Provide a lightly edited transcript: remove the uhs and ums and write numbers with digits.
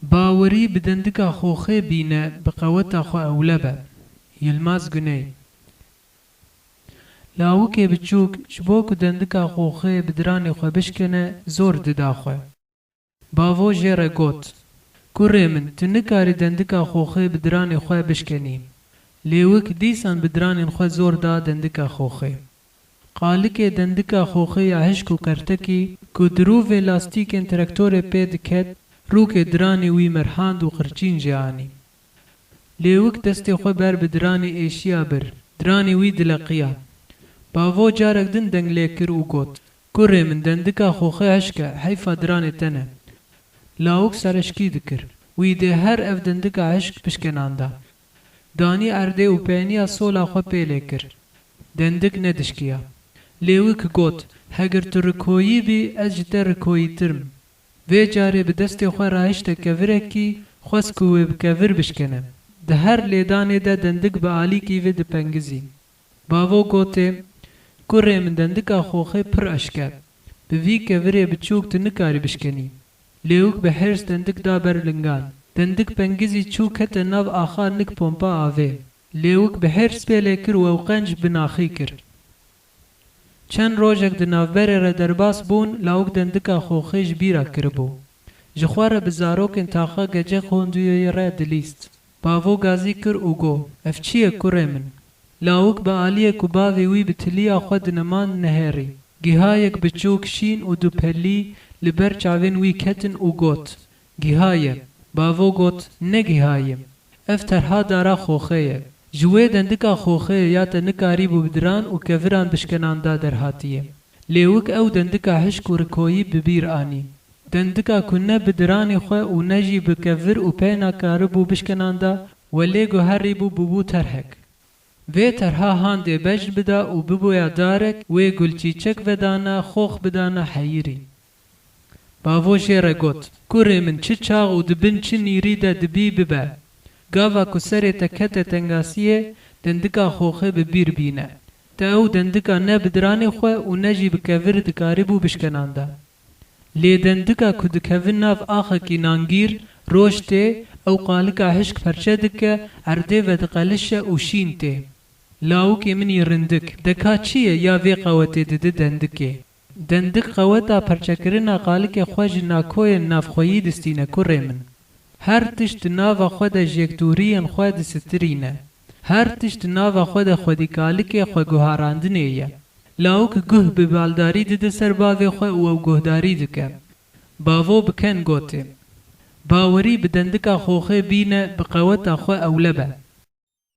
باوری بدندکا خوخه بینه بقوتا خو اولبه یلماز گنه لاوکه بچوک چبوک دندکا خوخه بدران خو بشکنه زور ددا خو باوو جره گوت کوره من تنکاری دندکا خوخه بدران خو بشکنی لیوک دیسان بدران خو زور دا دندکا خوخه قالک دندکا خوخه عشق و کرتکی کو دروو لاستیکن ترکتور پید کد روک درانی وی مرحاند و خرچین جانی لیوک دست خو بر بدرانی ایشیا بر درانی وی دلقیا باوو جارک دن دنگ لیکر و گوت کوره من دندکا خوخه عشق حیفا درانی تنه لاوک سرشکی دکر وی ده هر اف دندکا عشق پشکنانده دانی ارده و پینیا سولا خو پیله کر دندک ندشکیا لیوک گوت هگر تو رکویی بی از جده رکویی ترم وی جاره به دست خو رایشت کفره کی خوز کوی بکفر بشکنه ده هر لیدانه ده دندک به آلی کی و ده پنگزی باوو گوته کوره من دندکا خوخه پر اشکه به وی کفره بچوک تنکاری بشکنی لیوک به حرس دندک دا برلنگان دندک پنگزی چوک هت ناو آخار نک پومپا آوه لیوک به حرس پیله کر و قنج بناخی کر چند روزک د ناوبره را درباس بون لاوک دندکا خوخیش بیرا کربو جخواره بزاروکن تاخا گجه خوندوی را دلیست باوو گازی کر او گو افچیه کوره من لاوک با آلیه کباوی وی بتلیا خود نمان نهری گیهایک بچوک شین و دو پلی لبر چاوین وی کتن او گوت گیهایه باوو گوت نگیهایه افترها دارا خوخیه جوه دندکا خوخه یا تنکاری بو بدران و کفران بشکنان دا در هاتیه لیوک او دندکا حشک و رکویی ببیر آنی دندکا کنه بدران خواه و نجی بکفر و پینا کاربو بشکنان دا و لیگو هری بو بو ترحک وی ترها هانده بجد بدا و ببویا دارک وی گلچیچک ودانا خوخ بدانا حیری باوو جیره گوت کوره من چه چاق و دبن چه نیری دا دبی ببه گاوا کو سر تکت تنگاسیه دندکا خوخه ببیر بینه تا او دندکا نه بدرانی خو و نجی بکفر دکاربو بشکنانده لی دندکا کو دکفر ناف آخه کی نانگیر روشته او قالکا حشک پرچه دکه عرده و دقلشه و شینته لاوکی منی رندک دکا چیه یا وی قوته دده دندکه دندک قوتا پرچه کرنا قالک خوش ناکوی ناف خویی دستینه کوره من هر تشت ناوا خود جکتورین خود سترینه هر تشت ناوا خودی کالک خود گوهاراندنه یه لاوک گوه ببالداری ده سر باوی خود او گوهداری دکه باوو بکن گوته باوری بدندکا خوخه بینه بقوتا خود اولبه